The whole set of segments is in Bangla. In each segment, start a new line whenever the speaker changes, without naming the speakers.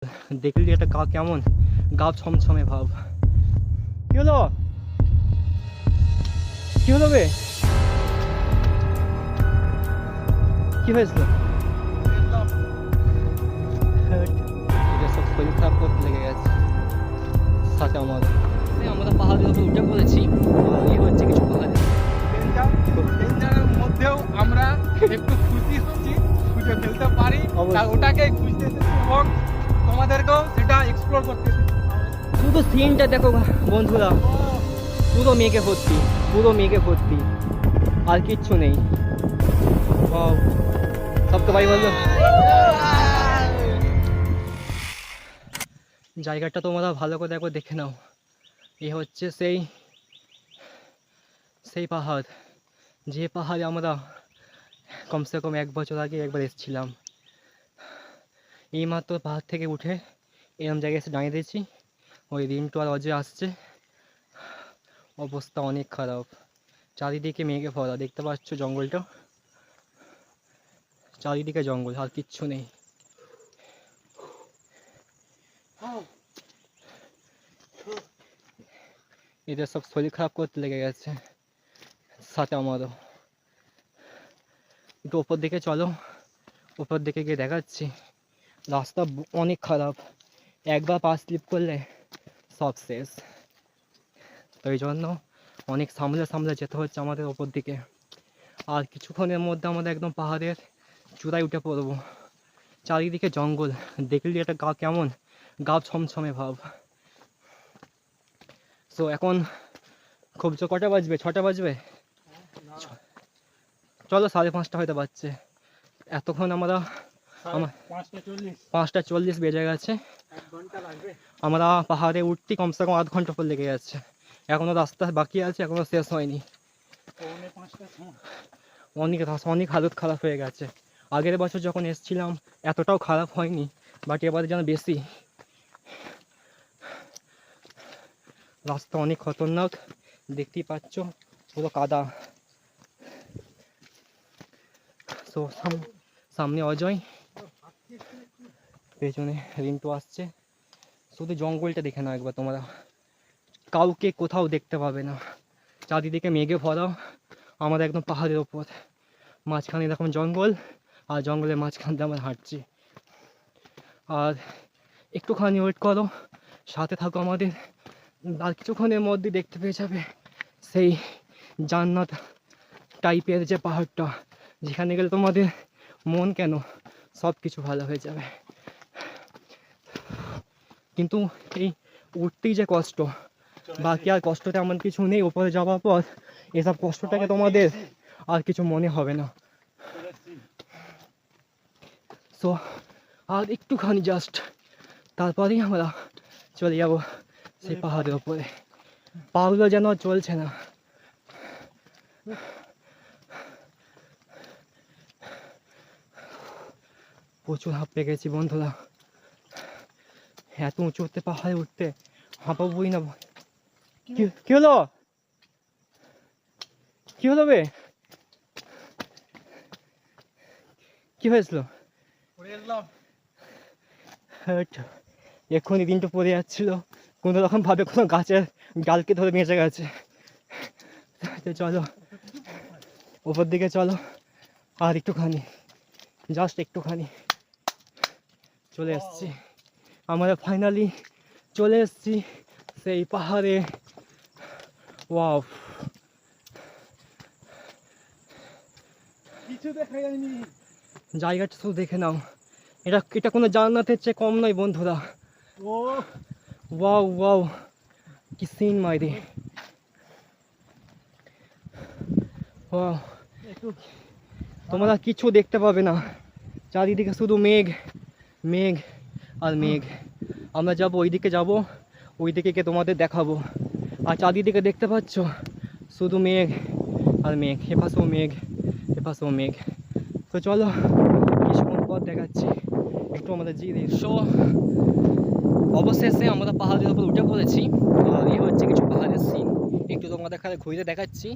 দেখলি একটা গা কেমন গা ছমছমে ভাব। কি হলো কি হলো বে, কি হয়েছিল? সব শরীর খারাপ করতে লেগে গেছে সাথে আমরা পাহাড়ের উপর উঠে পড়েছি। এই হচ্ছে কিছু পাহাড়
মধ্যেও আমরা একটু খুশি হচ্ছি, খুঁজে ফেলতে পারি ওটাকে খুঁজতে এসেছি এবং তোমাদেরকেও সেটা এক্সপ্লোর করতে এসেছি।
শুধু সিনটা দেখো বন্ধুরা, পুরো মেঘে ভর্তি, পুরো মেঘে ভর্তি, আর কিচ্ছু নেই। সব তো ভাই বললো জায়গাটা তোমরা ভালো করে একবার দেখে নাও। এ হচ্ছে সেই পাহাড়, যে পাহাড়ে আমরা কমসে কম 1 বছর আগে একবার এসেছিলাম। এইমাত্র পাহাড় থেকে উঠে এরম জায়গায় এসে দাঁড়িয়ে দিয়েছি। ওই রিন্টু আর অজয় আসছে, অবস্থা অনেক খারাপ, চারিদিকে মেঘে ভরা, দেখতে পাচ্ছ জঙ্গলটা, চারিদিকে জঙ্গল আর কিচ্ছু নেই। এদের সব শরীর খারাপ করতে লেগে গেছে সাথে আমারও। একটু ওপর দিকে চলো, ওপর দিকে গিয়ে দেখাচ্ছি। রাস্তা অনেক খারাপ, একবার পা স্লিপ করলে সব শেষ, তো এই জন্য অনেক সামলে সামলে যেতে হচ্ছে আমাদের ওপর দিকে। আর কিছুক্ষণের মধ্যে আমাদের একদম পাহাড়ের চূড়ায় উঠে পড়বো। চারিদিকে জঙ্গল, দেখলি একটা গা কেমন গা ছমছমে ভাব। সো এখন খুব কটা বাজবে, 6টা বাজবে, চলো 5:30 হয়তো বাজছে। এতক্ষণ আমরা 5:40 বেজে গেছে, আমরা পাহাড়ে উঠতে কমসে কম 8 ঘন্টা পর লেগে যাচ্ছে। এখনো রাস্তা বাকি আছে, এখনো শেষ হয়নি। অনেক হালত খারাপ হয়ে গেছে। আগের বছর যখন এসেছিলাম এতটাও খারাপ হয়নি, বাট এবারে যেন বেশি। রাস্তা অনেক খতরনাক, দেখতেই পাচ্ছ পুরো কাদা। তো সামনে অজয়, পেছনে রিন্টু আসছে। শুধু জঙ্গলটা দেখে নাও একবার তোমরা, কাউকে কোথাও দেখতে পাবে না, চারিদিকে মেঘে ভরা। আমাদের একদম পাহাড়ের ওপর, মাঝখানে এরকম জঙ্গল, আর জঙ্গলের মাঝখান দিয়ে আমরা হাঁটছি। আর একটুখানি ওয়েট করো, সাথে থাকো আমাদের, আর কিছুক্ষণের মধ্যে দেখতে পেয়ে যাবে সেই জান্নাত টাইপের যে পাহাড়টা, যেখানে গেলে তোমাদের মন কেন সব কিছু ভালো হয়ে যাবে। কিন্তু এই উঠতেই যে কষ্ট, বাকি আর কষ্টতে এমন কিছু নেই। ওপরে যাওয়ার পর এসব কষ্টটাকে তোমাদের আর কিছু মনে হবে না। সো আর একটুখানি জাস্ট, তারপরেই আমরা চলে যাবো সেই পাহাড়ের ওপরে। পাগুলো যেন চলছে না। প্রচুর হাঁপে গেছি বন্ধুরা, এত উঁচু উঠতে, পাহাড়ে উঠতে হাঁপাবোই না। কি হলো কি হলো বে, কি হয়েছিল? এক্ষুনি দিনটা পড়ে যাচ্ছিল, কোনো রকম ভাবে কোনো গাছের ডালকে ধরে বেঁচে গেছে। চলো ওপর দিকে চলো, আর একটুখানি, জাস্ট একটুখানি, চলে এসছি আমরা, ফাইনালি চলে এসছি সেই পাহাড়ে। ওয়াও,
কিছু দেখা যায়নি,
জায়গাটা শুধু দেখে নাও, এটা কোনো জান্নাতের চেয়ে কম নয় বন্ধুরা। ওয়াও ওয়াও, কি সিন মাইরি। ওয়াও, তোমরা কিছু দেখতে পাবে না, চারিদিকে শুধু মেঘ মেঘ আর মেঘ। আমরা যাবো ওইদিকে, যাবো ওইদিকে গিয়ে তোমাদের দেখাবো। আর চারিদিকে দেখতে পাচ্ছ শুধু মেঘ আর মেঘ, এপাশেও মেঘ এপাশেও মেঘ। তো চলো কিছুক্ষণ পর দেখাচ্ছি, একটু আমাদের শো। অবশেষে আমরা পাহাড়ের উপর উঠে পড়েছি, আর এই হচ্ছে কিছু পাহাড়ের সিন। একটু তোমাদের খালি ঘুরে দেখাচ্ছি।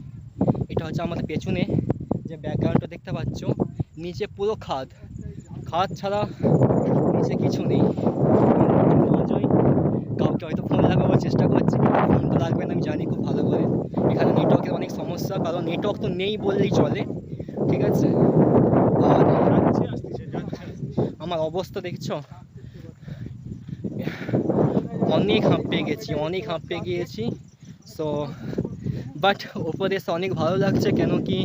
এটা হচ্ছে আমাদের পেছনে যে ব্যাকগ্রাউন্ডটা দেখতে পাচ্ছ, নিচে পুরো খাদ, খাদ ছাড়া নিচে কিছু নেই। নেটওয়ার্ক তো নেই বললেই চলে, ঠিক আছে। আর আমার অবস্থা দেখছো, অনেক হাঁপিয়ে গিয়েছি। সো বাট ওপরে এসে অনেক ভালো লাগছে, কেন কি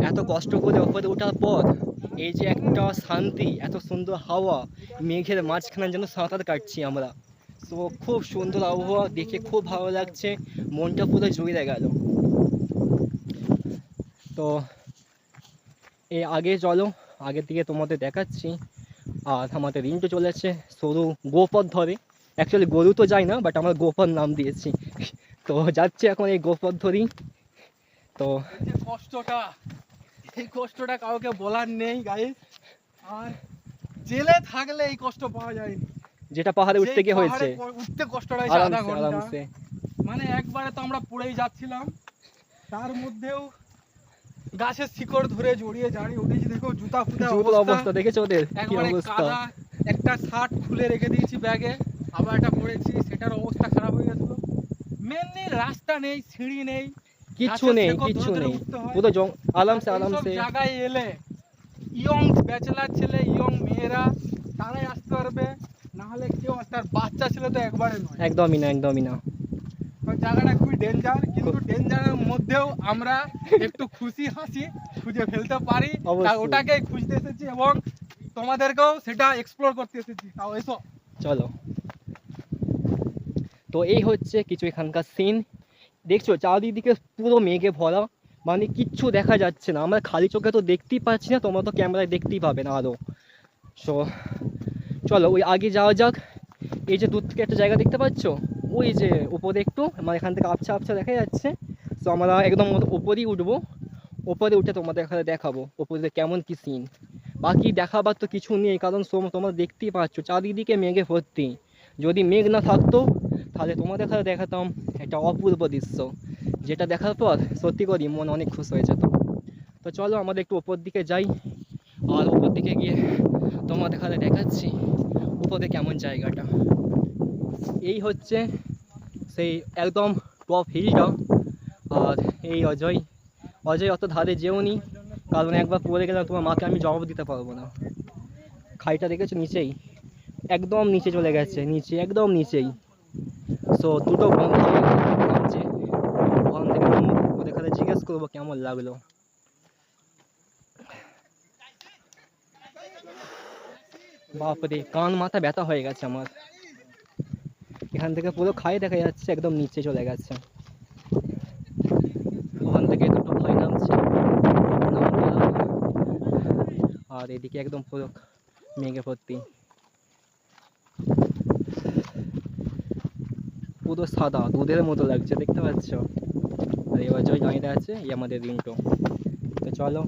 এত কষ্ট করে ওপরে ওঠার পর এই যে একটা শান্তি, এত সুন্দর হাওয়া, মেঘের মাঝখানে যেন সাঁতার কাটছি আমরা। সো খুব সুন্দর আবহাওয়া, দেখে খুব ভালো লাগছে, মনটা পুরো জুড়ে গেল। তো এই আগে চলো, আগের দিকে তোমাদের দেখাচ্ছি। আর আমাদের রিন্টু চলেছে সরু গোপথ ধরে, অ্যাকচুয়ালি গরু তো যায় না, বাট আমরা গোপথ নাম দিয়েছি। তো যাচ্ছে এখন এই গোপথ ধরি। তো
এই কষ্টটা কাউকে বলার নেই গাইস। আর জেলে থাকলে এই কষ্ট পাওয়া যায়নি,
যেটা পাহাড়ে উঠতে গিয়ে হয়েছে,
উঠতে কষ্টটা হয়েছে আধা ঘন্টা।
আরামসে
মানে একবারে তো আমরা পড়েই যাচ্ছিলাম, তার মধ্যেও গাছের শিকড় ধরে জড়িয়ে উঠেছি। দেখো জুতা ফুটা
অবস্থা দেখেছো ওদের কি
একবারে
অবস্থা।
কাদা। একটা শার্ট খুলে রেখে দিয়েছি ব্যাগে, আবার একটা পরেছি, সেটার অবস্থা খারাপ হয়ে গেছিল। মেনলি রাস্তা নেই, সিঁড়ি নেই,
কিচ্ছু নেই, পুরো আরামসে
জায়গায় এলে ইয়ং ব্যাচেলার ছেলে, ইয়ং মেয়েরা তারাই আসতে পারবে, না হলে কেউ আসতে আর বাচ্চা ছেলে তো একবারে নয়,
একদমই না।
জায়গাটা খুবই ডেঞ্জার, কিন্তু ডেঞ্জারের মধ্যেও আমরা একটু খুশি হাসি খুঁজে ফেলতে পারি, তাই ওটাকেই খুঁজতে এসেছি এবং তোমাদেরকেও সেটা এক্সপ্লোর করতে এসেছি। তাও এসো
চলো। তো এই হচ্ছে কিছু এখানকার সিন, দেখছো চারিদিকে পুরো মেঘে ভরা, মানে কিচ্ছু দেখা যাচ্ছে না, আমরা খালি চোখে তো দেখতেই পাচ্ছি না, তোমরা তো ক্যামেরায় দেখতেই পাবে না আরও। সো চলো ওই আগে যাওয়া যাক। এই যে দূর থেকে একটা জায়গা দেখতে পাচ্ছ, ওই যে উপরে একটু, মানে এখান থেকে আবছা দেখা যাচ্ছে। তো আমরা একদম উপরেই উঠবো, উপরে উঠে তোমাদের এখানে দেখাবো উপরে কেমন কি সিন। বাকি দেখাবার তো কিছু নেই, কারণ তোমরা দেখতেই পাচ্ছ চারিদিকে মেঘে ভর্তি। যদি মেঘ না থাকতো তাহলে তোমাদের এখানে দেখাতাম একটা অপূর্ব দৃশ্য, যেটা দেখার পর সত্যি করে মন অনেক খুশি হয়ে যেত। তো চলো আমাদের একটু উপর দিকে যাই, আর উপর দিকে গিয়ে তোমাদের এখানে দেখাচ্ছি উপরে কেমন জায়গাটা। এই হচ্ছে সেই একদম টপ হিলটা। আর এই অজয় অত ধারে যেওনি, কারণ একবার পড়ে গেলাম তোমার মাকে আমি জবাব দিতে পারবো না। খাইটা দেখেছো নিচেই, একদম নিচে চলে গেছে, একদম নিচেই। সো দুটো বন্ধ নামছে, ওখান থেকে ওদের খাতে জিজ্ঞেস করবো কেমন লাগলো। বাপরে কান মাথা ব্যথা হয়ে গেছে আমার, এখান থেকে পুরো খাই দেখা যাচ্ছে, একদম নিচে চলে গেছে। ওখান থেকে দুটো ভাই নামছে, আর এদিকে একদম পুরো মেঘে ভর্তি, পুরো সাদা দুধের মতো লাগছে, দেখতে পাচ্ছ। আর এবার জয় দাঁড়িয়ে আছে, এই আমাদের রিন্টু। তো চলো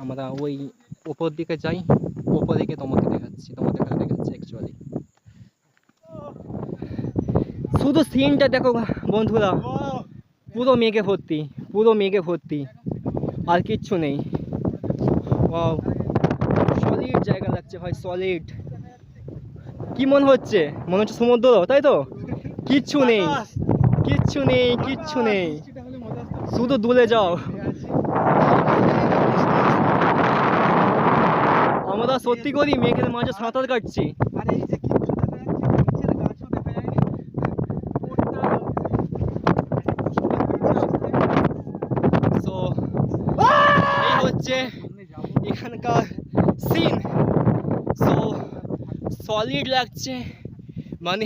আমরা ওই উপর দিকে যাই, উপর দিকে তোমাদের দেখাচ্ছি অ্যাকচুয়ালি। শুধু সিনটা দেখো বন্ধুরা, পুরো মেঘে ভর্তি, আর কিচ্ছু নেই। ওয়াও, সলিড জায়গা লাগছে ভাই, সলিড। কি মনে হচ্ছে সমুদ্র, তাই তো? কিচ্ছু নেই, শুধু দুলে যাও। আমরা সত্যি করি মেঘের মাঝে সাঁতার কাটছি। এই হচ্ছে এখানকার সিন। সো সলিড লাগছে, মানে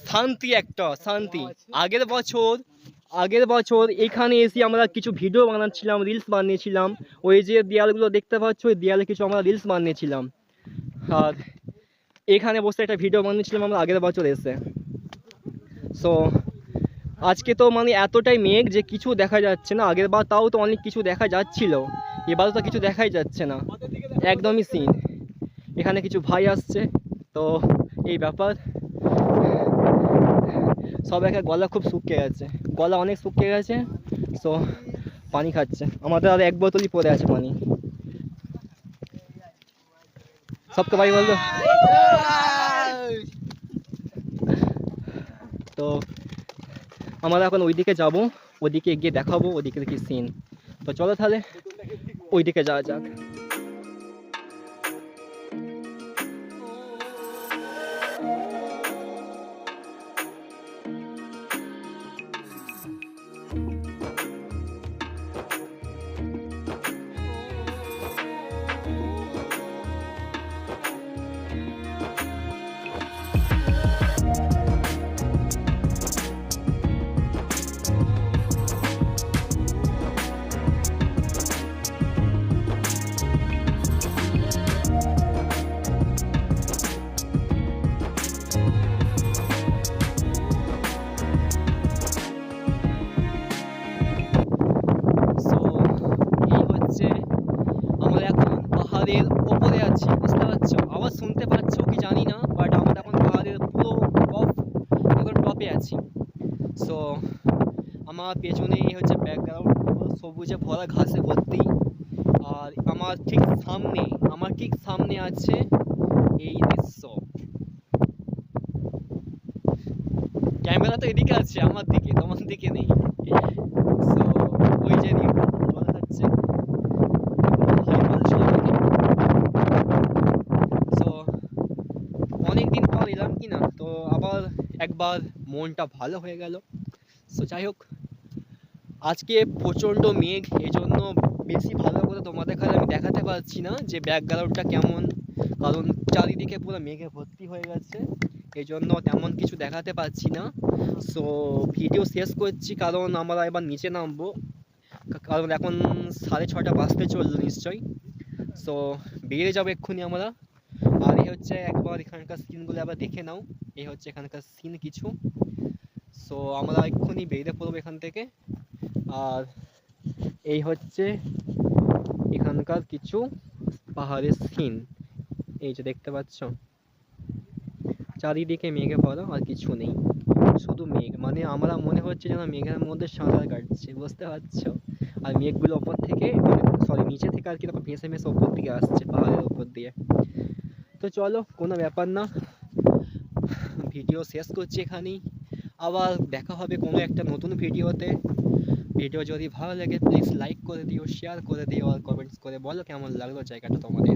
শান্তি। আগের বছর এখানে এসে আমরা কিছু ভিডিও বানাচ্ছিলাম, রিলস বানিয়েছিলাম। ওই যে দেয়ালগুলো দেখতে পাচ্ছ, ওই দেয়ালে কিছু আমরা রিলস বানিয়েছিলাম, আর এখানে বসে একটা ভিডিও বানিয়েছিলাম আমরা আগের বছর এসে। সো আজকে তো মানে এতটাই মেঘ যে কিছু দেখা যাচ্ছে না, আগের বার তাও তো অনেক কিছু দেখা যাচ্ছিল, এবারও তো কিছু দেখাই যাচ্ছে না, একদমই সিন। এখানে কিছু ভাই আসছে, তো এই ব্যাপার। সব একটা গলা খুব শুকিয়ে গেছে, অনেক শুকিয়ে গেছে। সো পানি খাচ্ছে, আমাদের আর এক বোতলই পড়ে আছে পানি। সবকে ভাই বলবো। তো আমরা এখন ওইদিকে যাবো, ওদিকে গিয়ে দেখাবো ওদিকে কি সিন। তো চলো তাহলে ওইদিকে যাওয়া যাক। সো এই হচ্ছে আমরা এখন পাহাড়ের ওপরে আছি, বুঝতে পারছো? আওয়াজ শুনতে পাচ্ছ কি জানি না, বাট আমরা এখন পাহাড়ের পুরো একদম টপে আছি। সো আমার পেছনে এই হচ্ছে ব্যাকগ্রাউন্ড, সবুজে ভরা ঘাসে ভর্তি। আর আমার ঠিক সামনে আছে এই দৃশ্য। ক্যামেরা তো এদিকে আছে আমার দিকে, তোমার দিকে নেই। সো ওই যে বলা যাচ্ছে সো অনেকদিন পর এলাম কি না, তো আবার একবার মনটা ভালো হয়ে গেল। সো যাই হোক, আজকে প্রচণ্ড মেঘ, এই জন্য বেশি ভালো করে তোমাদের কাছে আমি দেখাতে পারছি না যে ব্যাকগ্রাউন্ডটা কেমন, কারণ চারিদিকে পুরো মেঘে ভর্তি হয়ে গেছে, এই জন্য তেমন কিছু দেখাতে পারছি না। সো ভিডিও শেষ করছি, কারণ আমরা এবার নিচে নামবো, কারণ এখন 6:30 বাজতে চললো নিশ্চয়ই। সো বেরিয়ে যাবো এক্ষুনি আমরা। আর এই হচ্ছে একবার এখানকার সিনগুলো আবার দেখে নাও, এই হচ্ছে এখানকার সিন কিছু। সো আমরা এক্ষুনি বেরিয়ে পড়বো এখান থেকে। আর এই হচ্ছে এখানকার কিছু পাহাড়ের সিন, এই যে দেখতে পাচ্ছ, চারিদিকে মেঘে ভরা, আর কিছু নেই, শুধু মেঘ। মানে আমরা মনে হচ্ছে যেন মেঘের মধ্যে সাঁতার কাটছে, বুঝতে পারছো? আর মেঘগুলো ওপর থেকে, সরি নিচে থেকে আর কি তখন ভেসে ভেসে ওপর দিকে আসছে পাহাড়ের ওপর দিয়ে। তো চলো, কোনো ব্যাপার না, ভিডিও শেষ করছি এখানেই। আবার দেখা হবে কোনো একটা নতুন ভিডিওতে। ভিডিও যদি ভালো লাগে প্লিজ লাইক করে দিও, শেয়ার করে দিও, আর কমেন্টস করে বলো কেমন লাগলো জায়গাটা তোমাদের।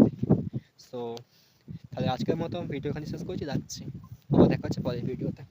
সো তাহলে আজকের মতো ভিডিও এখানে শেষ করছি, যাচ্ছি। আবার দেখা হচ্ছে পরের ভিডিওতে।